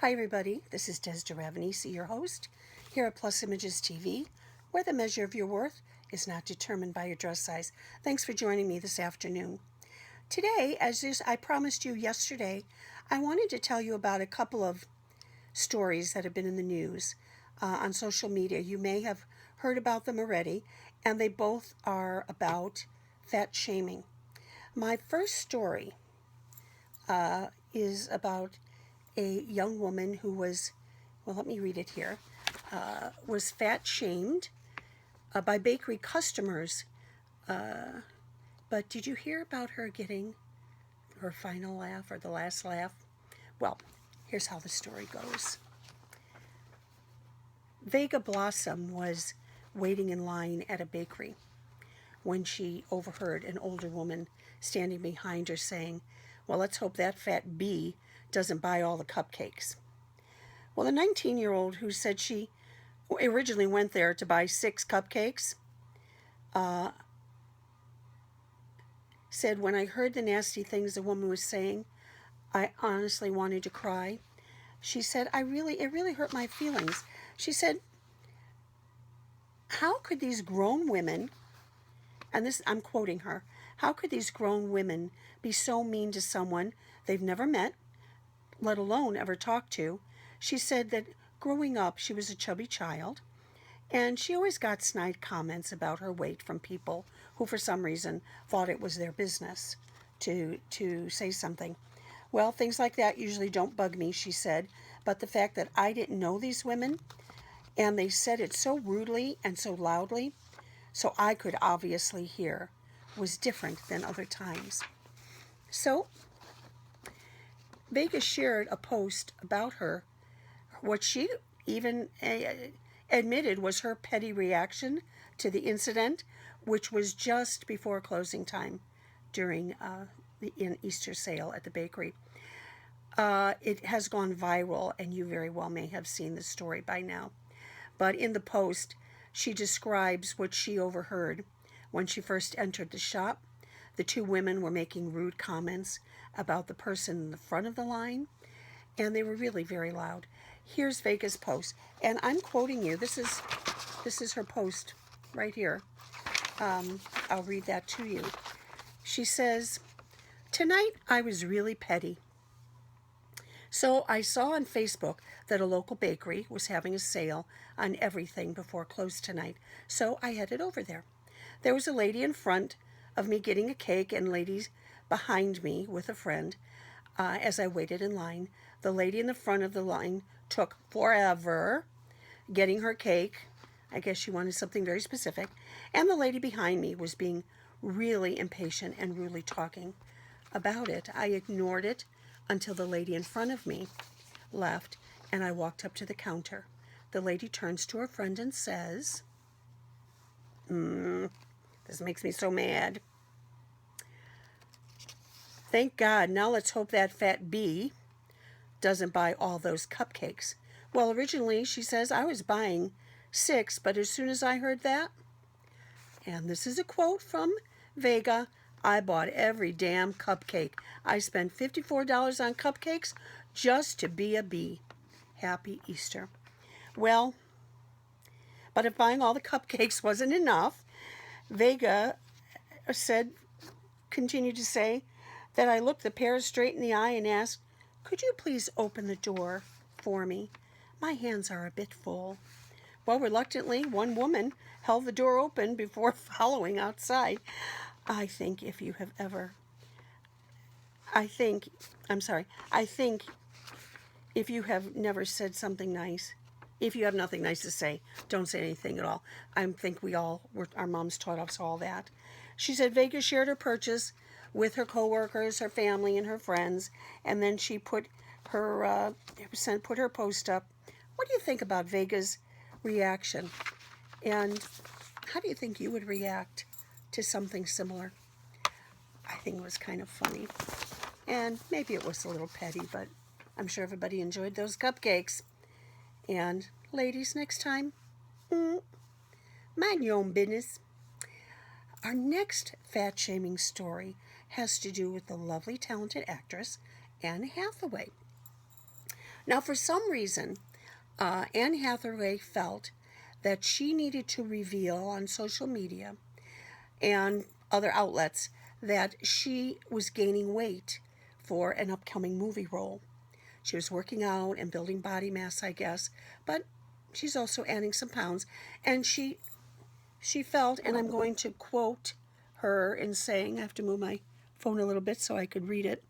Hi everybody, this is Des DeRavenese, your host, here at Plus Images TV, where the measure of your worth is not determined by your dress size. Thanks for joining me this afternoon. Today, I promised you yesterday, I wanted to tell you about a couple of stories that have been in the news on social media. You may have heard about them already, and they both are about fat shaming. My first story is about a young woman who was, well, let me read it here, was fat shamed by bakery customers. But did you hear about her getting her final laugh or the last laugh? Well, here's how the story goes. Vega Blossom was waiting in line at a bakery when she overheard an older woman standing behind her saying, "Well, let's hope that fat bee doesn't buy all the cupcakes." Well, the 19-year-old who said she originally went there to buy 6 cupcakes said, "When I heard the nasty things the woman was saying, I honestly wanted to cry." She said, it really hurt my feelings." She said, "How could these grown women," and this, I'm quoting her, "how could these grown women be so mean to someone they've never met, let alone ever talked to?" She said that growing up, she was a chubby child, and she always got snide comments about her weight from people who, for some reason, thought it was their business to say something. "Well, things like that usually don't bug me," she said, "but the fact that I didn't know these women, and they said it so rudely and so loudly, so I could obviously hear, was different than other times." So Vegas shared a post about her, what she even admitted was her petty reaction to the incident, which was just before closing time during the Easter sale at the bakery. It has gone viral, and you very well may have seen the story by now. But in the post, she describes what she overheard when she first entered the shop. The 2 women were making rude comments about the person in the front of the line, and they were really very loud. Here's Vega's post, and I'm quoting you. This is her post right here. I'll read that to you. She says, "Tonight I was really petty. So I saw on Facebook that a local bakery was having a sale on everything before close tonight, so I headed over there. There was a lady in front of me getting a cake and ladies behind me with a friend. As I waited in line, the lady in the front of the line took forever getting her cake. I guess she wanted something very specific. And the lady behind me was being really impatient and rudely talking about it. I ignored it until the lady in front of me left, and I walked up to the counter. The lady turns to her friend and says, this makes me so mad. Thank God, now let's hope that fat bee doesn't buy all those cupcakes. Well, originally, she says, I was buying 6, but as soon as I heard that," and this is a quote from Vega, "I bought every damn cupcake. I spent $54 on cupcakes just to be a bee. Happy Easter." Well, but if buying all the cupcakes wasn't enough, Vega continued to say that I looked the pair straight in the eye and asked, "Could you please open the door for me? My hands are a bit full." Well, reluctantly, one woman held the door open before following outside. I think if you have never said something nice, if you have nothing nice to say, don't say anything at all. I think our moms taught us all that. She said Vega shared her purchase with her coworkers, her family, and her friends, and then she put her post up. What do you think about Vega's reaction? And how do you think you would react to something similar? I think it was kind of funny. And maybe it was a little petty, but I'm sure everybody enjoyed those cupcakes. And ladies, next time, mind your own business. Our next fat-shaming story has to do with the lovely, talented actress Anne Hathaway. Now, for some reason, Anne Hathaway felt that she needed to reveal on social media and other outlets that she was gaining weight for an upcoming movie role. She was working out and building body mass, I guess, but she's also adding some pounds. And she felt, and I'm going to quote her in saying, I have to move my phone a little bit so I could read it.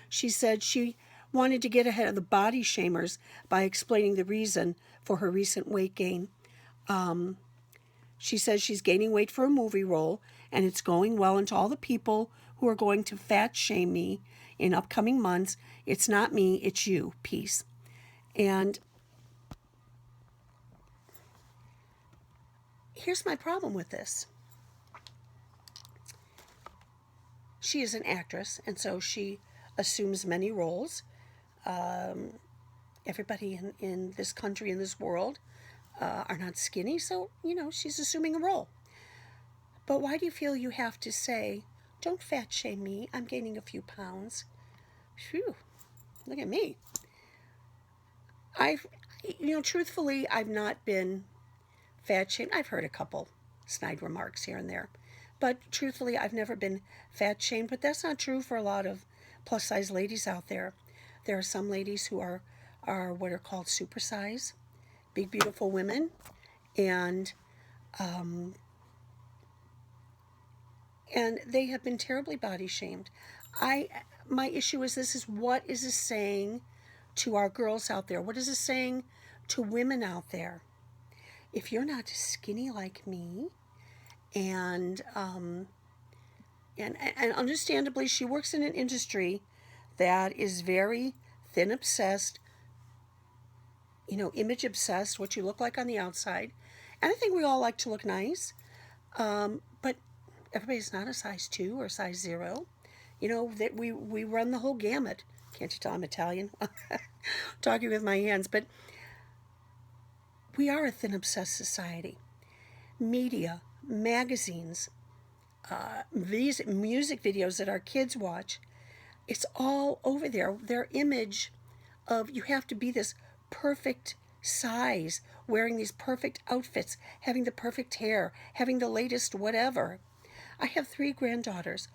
She said she wanted to get ahead of the body shamers by explaining the reason for her recent weight gain. She says she's gaining weight for a movie role, and it's going well. And to all the people who are going to fat shame me in upcoming months, it's not me, it's you. Peace. And here's my problem with this. She is an actress, and so she assumes many roles. Everybody in this country, in this world, are not skinny, so, she's assuming a role. But why do you feel you have to say, don't fat shame me, I'm gaining a few pounds? Phew, look at me. Truthfully, I've not been fat shamed. I've heard a couple snide remarks here and there. But truthfully, I've never been fat shamed. But that's not true for a lot of plus size ladies out there. There are some ladies who are what are called supersize, big, beautiful women. And they have been terribly body shamed. My issue is what is this saying to our girls out there? What is it saying to women out there? If you're not skinny like me, and understandably, she works in an industry that is very thin obsessed, image obsessed, what you look like on the outside. And I think we all like to look nice, but everybody's not a size 2 or size 0. That we run the whole gamut. Can't you tell I'm Italian? Talking with my hands, but we are a thin obsessed society. Media, magazines, these music videos that our kids watch, it's all over there. Their image of you have to be this perfect size, wearing these perfect outfits, having the perfect hair, having the latest whatever. I have 3 granddaughters,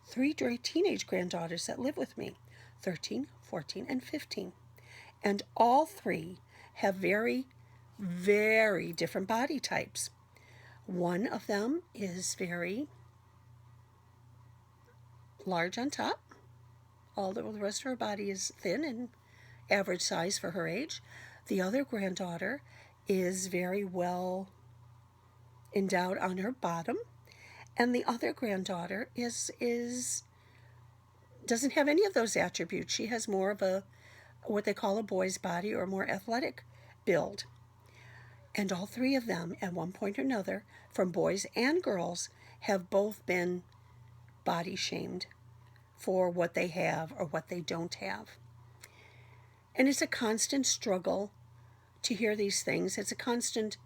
3 teenage granddaughters that live with me, 13, 14, and 15. And all 3 have very, very different body types. One of them is very large on top. All the rest of her body is thin and average size for her age. The other granddaughter is very well endowed on her bottom. And the other granddaughter doesn't have any of those attributes. She has more of what they call a boy's body, or more athletic build. And all 3 of them, at one point or another, from boys and girls, have both been body shamed for what they have or what they don't have. And it's a constant struggle to hear these things. It's a constant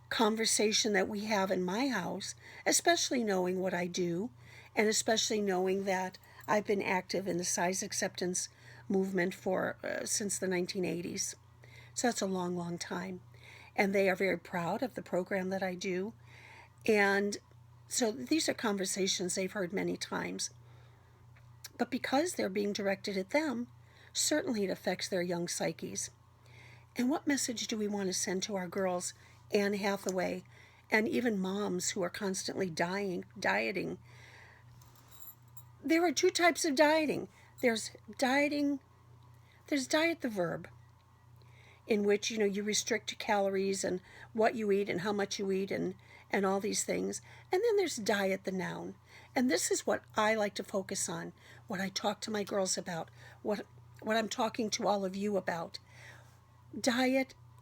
conversation that we have in my house, especially knowing what I do, and especially knowing that I've been active in the size acceptance movement since the 1980s. So that's a long, long time. And they are very proud of the program that I do. And so these are conversations they've heard many times. But because they're being directed at them, certainly it affects their young psyches. And what message do we want to send to our girls, Anne Hathaway, and even moms who are constantly dieting? There are 2 types of dieting. There's diet the verb, in which, you restrict calories and what you eat and how much you eat and all these things. And then there's diet the noun. And this is what I like to focus on, what I talk to my girls about, what I'm talking to all of you about.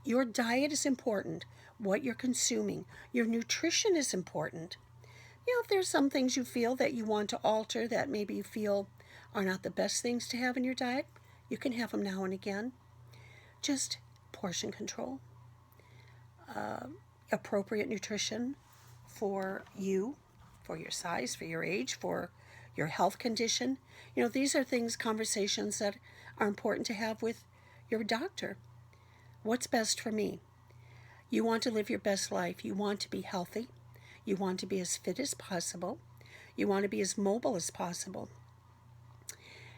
Your diet is important, what you're consuming. Your nutrition is important. If there's some things you feel that you want to alter that maybe you feel are not the best things to have in your diet, you can have them now and again. Just portion control, appropriate nutrition for you, for your size, for your age, for your health condition. These are conversations that are important to have with You're a doctor. What's best for me? You want to live your best life. You want to be healthy. You want to be as fit as possible. You want to be as mobile as possible.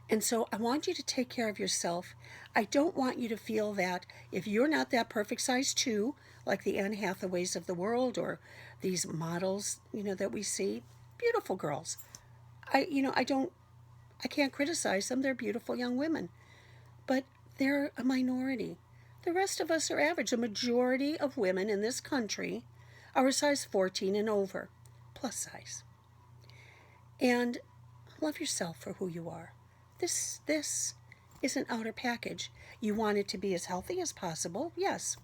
And so I want you to take care of yourself. I don't want you to feel that if you're not that perfect size 2, like the Anne Hathaways of the world or these models, that we see, beautiful girls. I can't criticize them. They're beautiful young women. But they're a minority. The rest of us are average. The majority of women in this country are a size 14 and over, plus size. And love yourself for who you are. This is an outer package. You want it to be as healthy as possible, yes.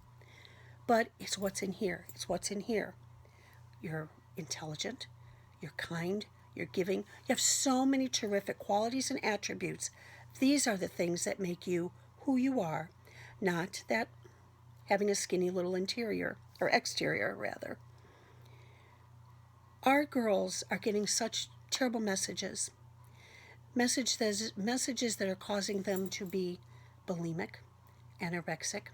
But it's what's in here. It's what's in here. You're intelligent. You're kind. You're giving. You have so many terrific qualities and attributes. These are the things that make you who you are, not that having a skinny little interior, or exterior rather. Our girls are getting such terrible messages that are causing them to be bulimic, anorexic,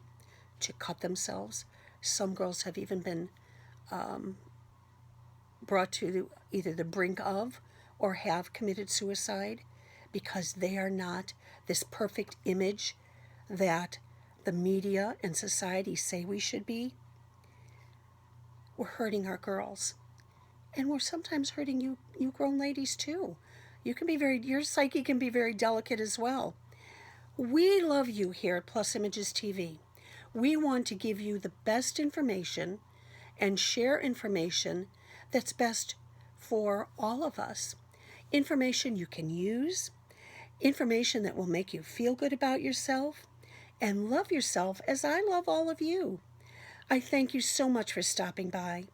to cut themselves. Some girls have even been brought to either the brink of or have committed suicide because they are not this perfect image that the media and society say we should be. We're hurting our girls. And we're sometimes hurting you grown ladies too. Your psyche can be very delicate as well. We love you here at Plus Images TV. We want to give you the best information and share information that's best for all of us. Information you can use, information that will make you feel good about yourself, and love yourself as I love all of you. I thank you so much for stopping by,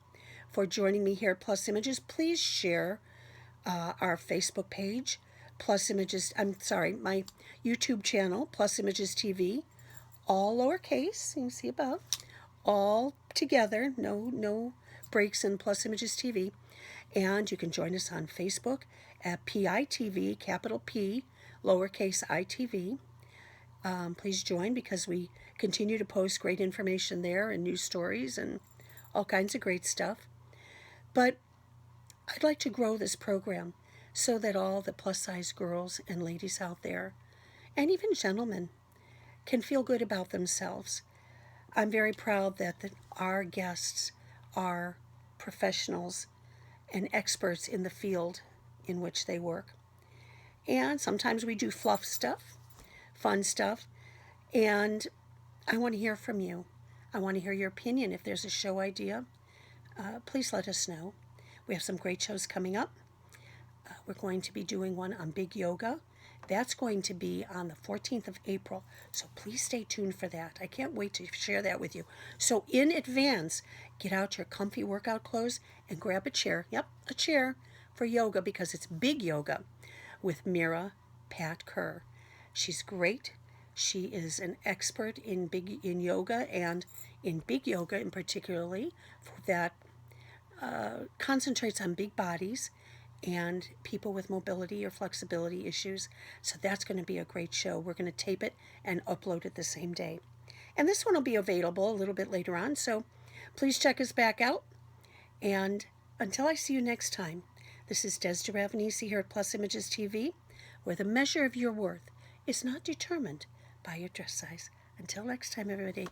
for joining me here at Plus Images. Please share our Facebook page, my YouTube channel, Plus Images TV, all lowercase, you can see above, all together, no breaks in Plus Images TV. And you can join us on Facebook at PITV, capital P, lowercase ITV. Please join because we continue to post great information there and news stories and all kinds of great stuff. But I'd like to grow this program so that all the plus-size girls and ladies out there, and even gentlemen, can feel good about themselves. I'm very proud that our guests are professionals and experts in the field in which they work. And sometimes we do fluff stuff, fun stuff, and I want to hear from you. I want to hear your opinion. If there's a show idea, please let us know. We have some great shows coming up. We're going to be doing one on big yoga. That's going to be on the 14th of April, so please stay tuned for that. I can't wait to share that with you. So in advance, get out your comfy workout clothes and grab a chair. Yep, a chair for yoga because it's big yoga with Mira Pat Kerr. She's great. She is an expert in yoga and in big yoga in particularly that concentrates on big bodies and people with mobility or flexibility issues. So that's going to be a great show. We're going to tape it and upload it the same day. And this one will be available a little bit later on, so please check us back out. And until I see you next time, this is Des DeRavanese here at Plus Images TV, where the measure of your worth is not determined by your dress size. Until next time, everybody.